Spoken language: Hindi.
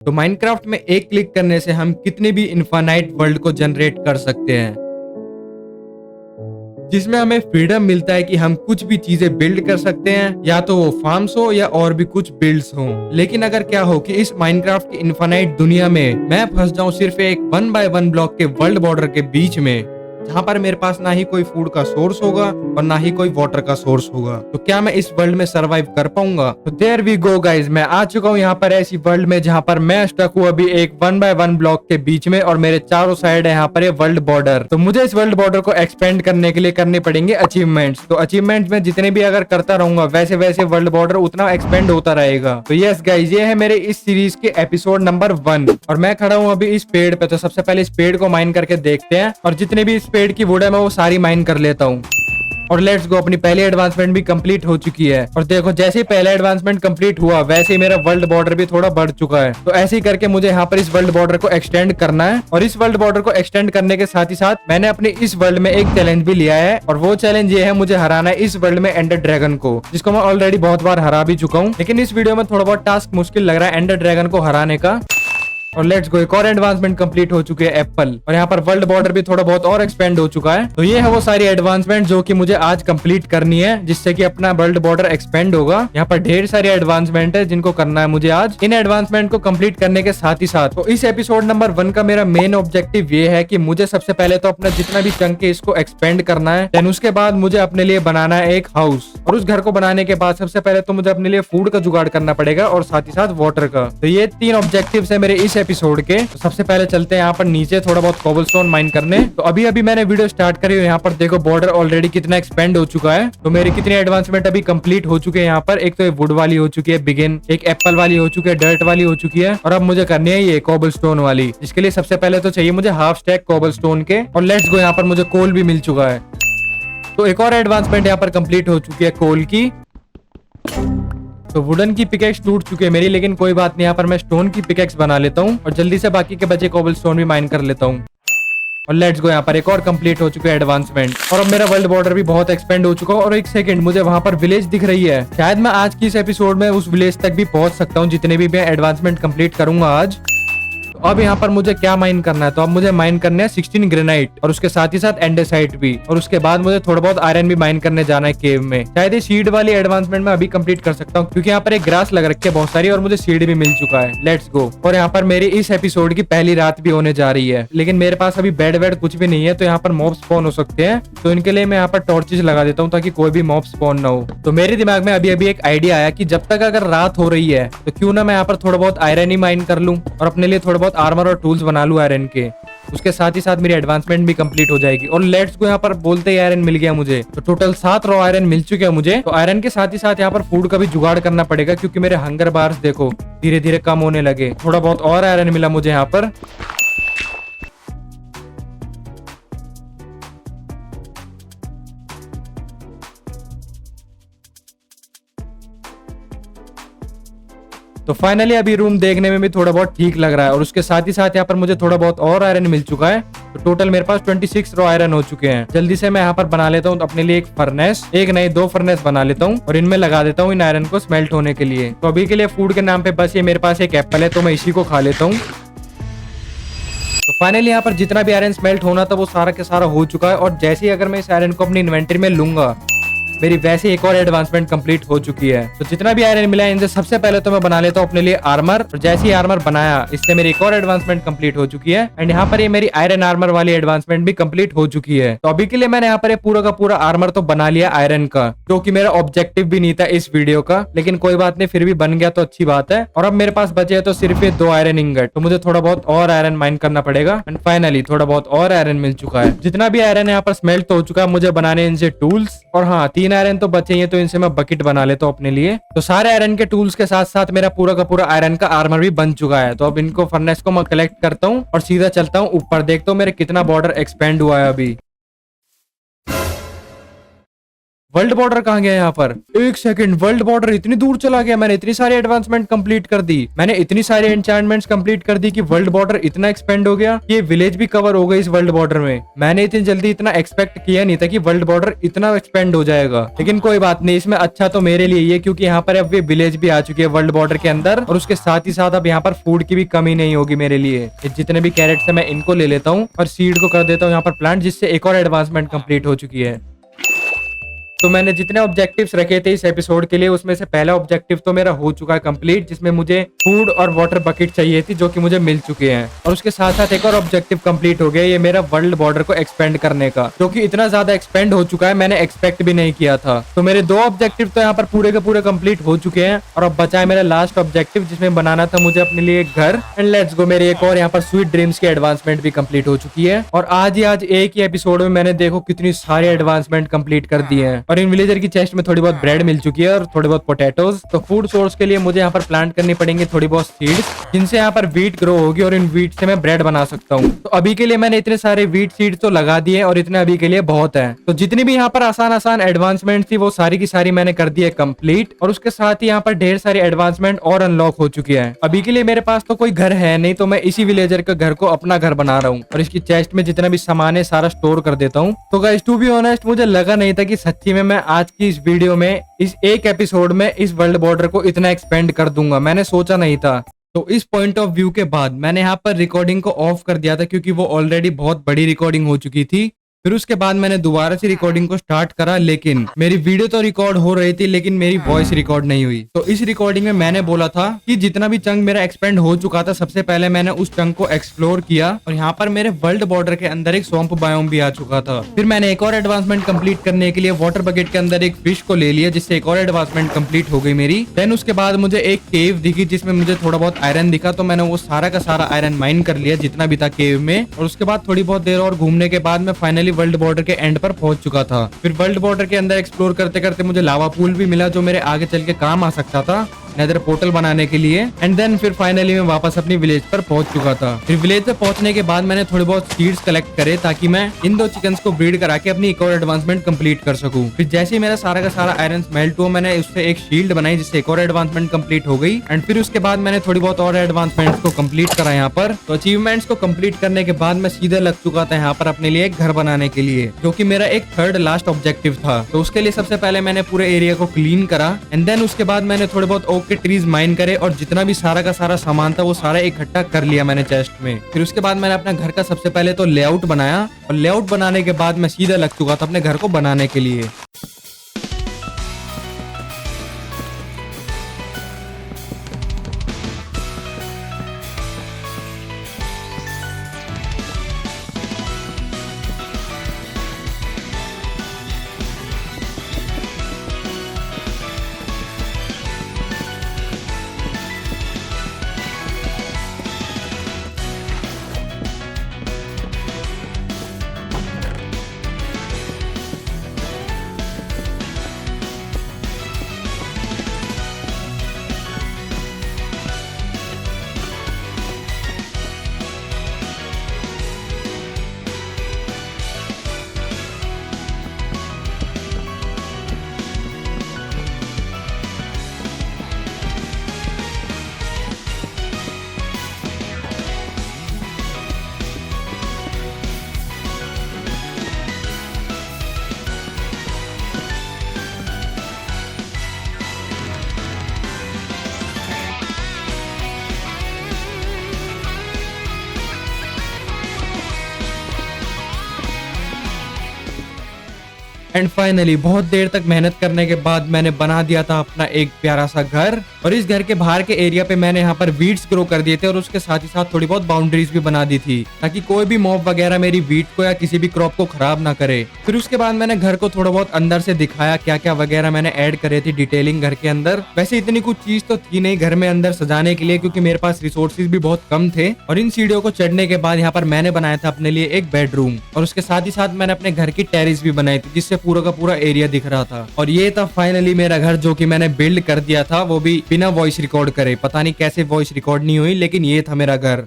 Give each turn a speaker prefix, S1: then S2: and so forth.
S1: तो माइनक्राफ्ट में एक क्लिक करने से हम कितने भी इनफाइनाइट वर्ल्ड को जनरेट कर सकते हैं, जिसमें हमें फ्रीडम मिलता है कि हम कुछ भी चीजें बिल्ड कर सकते हैं, या तो वो फार्म्स हो या और भी कुछ बिल्ड्स हो। लेकिन अगर क्या हो कि इस माइनक्राफ्ट की इनफाइनाइट दुनिया में मैं फंस जाऊं सिर्फ एक 1 by 1 ब्लॉक के वर्ल्ड बॉर्डर के बीच में, जहां पर मेरे पास ना ही कोई फूड का सोर्स होगा और ना ही कोई वाटर का सोर्स होगा, तो क्या मैं इस वर्ल्ड में सरवाइव कर पाऊंगा? तो देयर वी गो गाइज, मैं आ चुका हूँ यहाँ पर ऐसी वर्ल्ड में जहाँ पर मैं स्टक हूँ अभी एक 1 by 1 ब्लॉक के बीच में, और मेरे चारों साइड है यहाँ पर ये वर्ल्ड बॉर्डर। तो मुझे इस वर्ल्ड बॉर्डर को एक्सपेंड करने के लिए करने पड़ेंगे अचीवमेंट्स। तो अचीवमेंट्स में जितने भी अगर करता रहूंगा वैसे वैसे वर्ल्ड बॉर्डर उतना एक्सपेंड होता रहेगा। तो यस गाइज, ये है मेरे इस सीरीज के एपिसोड नंबर 1 और मैं खड़ा हूँ अभी इस पेड़ पे। तो सबसे पहले इस पेड़ को माइन करके देखते हैं, और जितने भी इस पेड़ की वुड है मैं वो सारी माइन कर लेता हूँ। और लेट्स गो, अपनी पहली एडवांसमेंट भी कंप्लीट हो चुकी है। और देखो, जैसे ही पहला एडवांसमेंट कंप्लीट हुआ वैसे ही मेरा वर्ल्ड बॉर्डर भी थोड़ा बढ़ चुका है। तो ऐसे ही करके मुझे यहाँ पर इस वर्ल्ड बॉर्डर को एक्सटेंड करना है। और इस वर्ल्ड बॉर्डर को एक्सटेंड करने के साथ ही साथ मैंने अपने इस वर्ल्ड में एक चैलेंज भी लिया है, और वो चैलेंज ये है, मुझे हराना है इस वर्ल्ड में एंडर ड्रैगन को, जिसको मैं ऑलरेडी बहुत बार हरा भी चुका हूँ। लेकिन इस वीडियो में थोड़ा बहुत टास्क मुश्किल लग रहा है एंडर ड्रैगन को हराने का। और लेट्स गो, एक और एडवांसमेंट कंप्लीट हो चुकी है एप्पल, और यहाँ पर वर्ल्ड बॉर्डर भी थोड़ा बहुत और एक्सपेंड हो चुका है। तो ये है वो सारी एडवांसमेंट जो कि मुझे आज कंप्लीट करनी है, जिससे कि अपना वर्ल्ड बॉर्डर एक्सपेंड होगा। यहाँ पर ढेर सारी एडवांसमेंट है जिनको करना है मुझे आज। इन एडवांसमेंट को कंप्लीट करने के साथ ही साथ तो इस एपिसोड नंबर 1 का मेरा मेन ऑब्जेक्टिव ये है कि मुझे सबसे पहले तो अपना जितना भी चंक है इसको एक्सपेंड करना है। देन उसके बाद मुझे अपने लिए बनाना है एक हाउस, और उस घर को बनाने के बाद सबसे पहले तो मुझे अपने लिए फूड का जुगाड़ करना पड़ेगा, और साथ ही साथ वाटर का। तो ये 3 ऑब्जेक्टिव्स है मेरे इस एपिसोड के। सबसे पहले चलते हैं यहाँ पर नीचे थोड़ा बहुत कोबलस्टोन माइन करने। तो अभी अभी मैंने वीडियो स्टार्ट करी है, यहाँ पर देखो बॉर्डर ऑलरेडी कितना एक्सपेंड हो चुका है। तो मेरी कितनी एडवांसमेंट अभी कंप्लीट हो चुके हैं यहाँ पर। एक तो ये वुड वाली हो चुकी है बिगिन, एक एप्पल वाली हो चुकी है, डर्ट वाली हो चुकी है, और अब मुझे करनी है ये कोबलस्टोन वाली, जिसके लिए सबसे पहले तो चाहिए मुझे हाफ स्टैक कोबलस्टोन के। और लेट्स गो, यहाँ पर मुझे कोल भी मिल चुका है। तो एक और एडवांसमेंट यहाँ पर कंप्लीट हो चुकी है कोल की। तो वुडन की पिकेक्स टूट चुकी है मेरी, लेकिन कोई बात नहीं, यहाँ पर मैं स्टोन की पिकेक्स बना लेता हूँ और जल्दी से बाकी के बचे कोबलस्टोन भी माइन कर लेता हूँ। और लेट्स गो, यहाँ पर एक और कंप्लीट हो चुका है एडवांसमेंट, और अब मेरा वर्ल्ड बॉर्डर भी बहुत एक्सपेंड हो चुका है। और एक सेकंड, मुझे वहां पर विलेज दिख रही है। शायद मैं आज की इस एपिसोड में उस विलेज तक भी पहुंच सकता हूँ, जितने भी मैं एडवांसमेंट कंप्लीट करूंगा आज। अब यहाँ पर मुझे क्या माइन करना है, तो अब मुझे माइन करना है 16 ग्रेनाइट, और उसके साथ ही साथ एंडेसाइट भी। और उसके बाद मुझे थोड़ा बहुत आयरन भी माइन करने जाना है केव में। शायद ये सीड वाली एडवांसमेंट में अभी कंप्लीट कर सकता हूँ, क्योंकि यहाँ पर एक ग्रास लग रखी है बहुत सारी, और मुझे सीड भी मिल चुका है। Let's go. और यहाँ पर मेरी इस एपिसोड की पहली रात भी होने जा रही है, लेकिन मेरे पास अभी बेड वेड कुछ भी नहीं है। तो यहाँ पर मॉब स्पॉन हो सकते हैं, तो इनके लिए मैं यहाँ पर टॉर्चेस लगा देता हूँ ताकि कोई भी मॉब स्पॉन ना हो। तो मेरे दिमाग में अभी अभी एक आइडिया आया कि जब तक अगर रात हो रही है तो क्यों ना मैं यहाँ पर थोड़ा बहुत आयरन ही माइन कर लूँ, और अपने लिए थोड़ा बहुत आर्मर और टूल्स बना लूं आयरन के। उसके साथ ही साथ मेरी एडवांसमेंट भी कंप्लीट हो जाएगी। और लेट्स को यहाँ पर बोलते ही आयरन मिल गया मुझे। तो टोटल 7 रॉ आयरन मिल चुके हैं मुझे। तो आयरन के साथ ही साथ यहाँ पर फूड का भी जुगाड़ करना पड़ेगा, क्योंकि मेरे हंगर बार्स देखो धीरे धीरे कम होने लगे। थोड़ा बहुत और आयरन मिला मुझे यहाँ पर। तो फाइनली अभी रूम देखने में भी थोड़ा बहुत ठीक लग रहा है, और उसके साथ ही साथ यहाँ पर मुझे थोड़ा बहुत और आयरन मिल चुका है। तो टोटल मेरे पास 26 रॉ आयरन हो चुके हैं। जल्दी से मैं यहाँ पर बना लेता हूँ तो अपने लिए एक फर्नेस, एक नहीं 2 फर्नेस बना लेता हूँ, और इनमें लगा देता हूँ इन आयरन को स्मेल्ट होने के लिए। तो अभी के लिए फूड के नाम पे बस ये मेरे पास एक एप्पल है, तो मैं इसी को खा लेता हूँ। तो फाइनली यहाँ पर जितना भी आयरन स्मेल्ट होना था वो सारा के सारा हो चुका है। और जैसे ही अगर मैं इस आयरन को अपनी इन्वेंटरी में लूंगा, मेरी वैसे एक और एडवांसमेंट कंप्लीट हो चुकी है। तो जितना भी आयरन मिला है इनसे सबसे पहले तो मैं बना लेता हूँ अपने लिए आर्मर, और जैसे ही आर्मर बनाया इससे मेरी एक और एडवांसमेंट कंप्लीट हो चुकी है। एंड यहाँ पर ये मेरी आयरन आर्मर वाली एडवांसमेंट भी कंप्लीट हो चुकी है। तो अभी के लिए मैंने यहाँ पर पूरा का पूरा आर्मर तो बना लिया आयरन का, जो कि मेरा ऑब्जेक्टिव भी नहीं था इस वीडियो का, लेकिन कोई बात नहीं, फिर भी बन गया तो अच्छी बात है। और अब मेरे पास बचे है तो सिर्फ ये 2 आयरन इंगट। तो मुझे थोड़ा बहुत और आयरन माइन करना पड़ेगा। एंड फाइनली थोड़ा बहुत और आयरन मिल चुका है। जितना भी आयरन यहाँ पर स्मेल्ट तो हो चुका है, मुझे बनाने इनसे टूल्स। और हाँ, 3 आयरन तो बचे हैं, तो इनसे मैं बकेट बना लेता हूँ अपने लिए। तो सारे आयरन के टूल्स के साथ साथ मेरा पूरा का पूरा आयरन का आर्मर भी बन चुका है। तो अब इनको फर्नेस को मैं कलेक्ट करता हूँ और सीधा चलता हूँ ऊपर, देखता हूँ मेरे कितना बॉर्डर एक्सपेंड हुआ है अभी। वर्ल्ड बॉर्डर कहाँ गया यहाँ पर? एक सेकंड, वर्ल्ड बॉर्डर इतनी दूर चला गया। मैंने इतनी सारी एडवांसमेंट कंप्लीट कर दी, मैंने इतनी सारी एन्चेंटमेंट्स कंप्लीट कर दी कि वर्ल्ड बॉर्डर इतना एक्सपेंड हो गया, ये विलेज भी कवर हो गई इस वर्ल्ड बॉर्डर में। मैंने इतनी जल्दी इतना एक्सपेक्ट किया नहीं था कि वर्ल्ड बॉर्डर इतना एक्सपेंड हो जाएगा, लेकिन कोई बात नहीं, इसमें अच्छा तो मेरे लिए ये, क्योंकि यहाँ पर अब ये विलेज भी आ चुकी है वर्ल्ड बॉर्डर के अंदर, और उसके साथ ही साथ अब यहाँ पर फूड की भी कमी नहीं होगी मेरे लिए। ये जितने भी कैरेट्स है मैं इनको ले लेता हूँ और सीड को कर देता हूँ यहाँ पर प्लांट, जिससे एक और एडवांसमेंट कंप्लीट हो चुकी है। तो मैंने जितने ऑब्जेक्टिव्स रखे थे इस एपिसोड के लिए, उसमें से पहला ऑब्जेक्टिव तो मेरा हो चुका है कंप्लीट, जिसमें मुझे फूड और वाटर बकेट चाहिए थी, जो कि मुझे मिल चुके हैं। और उसके साथ साथ एक और ऑब्जेक्टिव कंप्लीट हो गया, ये मेरा वर्ल्ड बॉर्डर को एक्सपेंड करने का, जो कि इतना ज्यादा एक्सपेंड हो चुका है, मैंने एक्सपेक्ट भी नहीं किया था। तो मेरे 2 ऑब्जेक्टिव तो यहाँ पर पूरे के पूरे कंप्लीट हो चुके हैं, और अब बचा है मेरा लास्ट ऑब्जेक्टिव, जिसमें बनाना था मुझे अपने लिए एक घर। एंड लेट्स गो, मेरे एक और यहाँ पर स्वीट ड्रीम्स की एडवांसमेंट भी कंप्लीट हो चुकी है। और आज एक ही एपिसोड में मैंने देखो कितनी सारी एडवांसमेंट कंप्लीट कर दी है। और इन विलेजर की चेस्ट में थोड़ी बहुत ब्रेड मिल चुकी है और थोड़ी बहुत पोटैटोज। तो फूड सोर्स के लिए मुझे यहाँ पर प्लांट करनी पड़ेंगी थोड़ी बहुत सीड्स, जिनसे यहाँ पर वीट ग्रो होगी, और इन वीट से मैं ब्रेड बना सकता हूँ। तो अभी के लिए मैंने इतने सारे वीट सीड्स तो लगा दिए, और इतने अभी के लिए बहुत है। तो जितनी भी यहाँ पर आसान आसान एडवांसमेंट थी, वो सारी की सारी मैंने कर दी है कंप्लीट, और उसके साथ ही यहाँ पर ढेर सारी एडवांसमेंट और अनलॉक हो चुकी है। अभी के लिए मेरे पास तो कोई घर है नहीं, तो मैं इसी विलेजर के घर को अपना घर बना रहा हूँ, और इसकी चेस्ट में जितना भी सामान है सारा स्टोर कर देता हूँ। तो गाइस, टू बी ऑनेस्ट, मुझे लगा नहीं था कि सच्ची में मैं आज की इस वीडियो में, इस एक एपिसोड में इस वर्ल्ड बॉर्डर को इतना एक्सपेंड कर दूंगा। मैंने सोचा नहीं था। तो इस पॉइंट ऑफ व्यू के बाद मैंने यहाँ पर रिकॉर्डिंग को ऑफ कर दिया था, क्योंकि वो ऑलरेडी बहुत बड़ी रिकॉर्डिंग हो चुकी थी। फिर उसके बाद मैंने दोबारा से रिकॉर्डिंग को स्टार्ट करा, लेकिन मेरी वीडियो तो रिकॉर्ड हो रही थी, लेकिन मेरी वॉइस रिकॉर्ड नहीं हुई। तो इस रिकॉर्डिंग में मैंने बोला था कि जितना भी चंक मेरा एक्सपेंड हो चुका था, सबसे पहले मैंने उस चंक को एक्सप्लोर किया, और यहाँ पर मेरे वर्ल्ड बॉर्डर के अंदर एक स्वम्प बायोम भी आ चुका था। फिर मैंने एक और एडवांसमेंट कंप्लीट करने के लिए वाटर बकेट के अंदर एक फिश को ले लिया, जिससे एक और एडवांसमेंट कंप्लीट हो गई मेरी। देन उसके बाद मुझे एक केव दिखी, जिसमें मुझे थोड़ा बहुत आयरन दिखा, तो मैंने वो सारा का सारा आयरन माइन कर लिया जितना भी था केव में। और उसके बाद थोड़ी बहुत देर और घूमने के बाद मैं फाइनली वर्ल्ड बॉर्डर के पर पहुंच चुका था। फिर वर्ल्ड बॉर्डर के अंदर एक्सप्लोर करते करते मुझे लावा पूल भी मिला, जो मेरे आगे चल के काम आ सकता था नेदर पोर्टल बनाने के लिए। एंड देन फिर फाइनली मैं वापस अपनी विलेज पर पहुंच चुका था। फिर विलेज पे पहुंचने के बाद मैंने थोड़े बहुत सीड्स कलेक्ट करे, ताकि मैं इन 2 चिकन्स को ब्रीड करा के अपनी एक और एडवांसमेंट कंप्लीट कर सकूं। फिर जैसे ही मेरा सारा का सारा आयरन मेल्ट हुआ, मैंने उससे एक शील्ड बनाई, जिससे एक और एडवांसमेंट कंप्लीट हो गई। एंड फिर उसके बाद मैंने थोड़ी बहुत और एडवांसमेंट्स को कंप्लीट करा यहाँ पर। तो अचीवमेंट्स को कंप्लीट करने के बाद मैं सीधे लग चुका था यहाँ पर अपने लिए एक घर बनाने के लिए, जो कि मेरा एक थर्ड लास्ट ऑब्जेक्टिव था। तो उसके लिए सबसे पहले मैंने पूरे एरिया को क्लीन करा, एंड देन उसके बाद मैंने थोड़े बहुत ओक के ट्रीज माइन करे, और जितना भी सारा का सारा सामान था वो सारा इकट्ठा कर लिया मैंने चेस्ट में। फिर उसके बाद मैंने अपना घर का सबसे पहले तो लेआउट बनाया, और लेआउट बनाने के बाद मैं सीधा लग चुका था अपने घर को बनाने के लिए। एंड फाइनली बहुत देर तक मेहनत करने के बाद मैंने बना दिया था अपना एक प्यारा सा घर। और इस घर के बाहर के एरिया पे मैंने यहाँ पर वीट्स ग्रो कर दिए थे, और उसके साथ ही साथ थोड़ी बहुत बाउंड्रीज भी बना दी थी, ताकि कोई भी मॉब वगैरह मेरी वीट को या किसी भी क्रॉप को खराब ना करे। फिर उसके बाद मैंने घर को थोड़ा बहुत अंदर से दिखाया, क्या क्या वगैरह मैंने ऐड करे थे डिटेलिंग घर के अंदर। वैसे इतनी कुछ चीज तो थी नहीं घर में अंदर सजाने के लिए, क्योंकि मेरे पास रिसोर्सेज भी बहुत कम थे। और इन सीढ़ियों को चढ़ने के बाद यहाँ पर मैंने बनाया था अपने लिए एक बेडरूम, और उसके साथ ही साथ मैंने अपने घर की टेरिस भी बनाई थी, जिससे पूरा का पूरा एरिया दिख रहा था। और ये था फाइनली मेरा घर, जो कि मैंने बिल्ड कर दिया था, वो भी बिना वॉइस रिकॉर्ड करे। पता नहीं कैसे वॉइस रिकॉर्ड नहीं हुई, लेकिन ये था मेरा घर।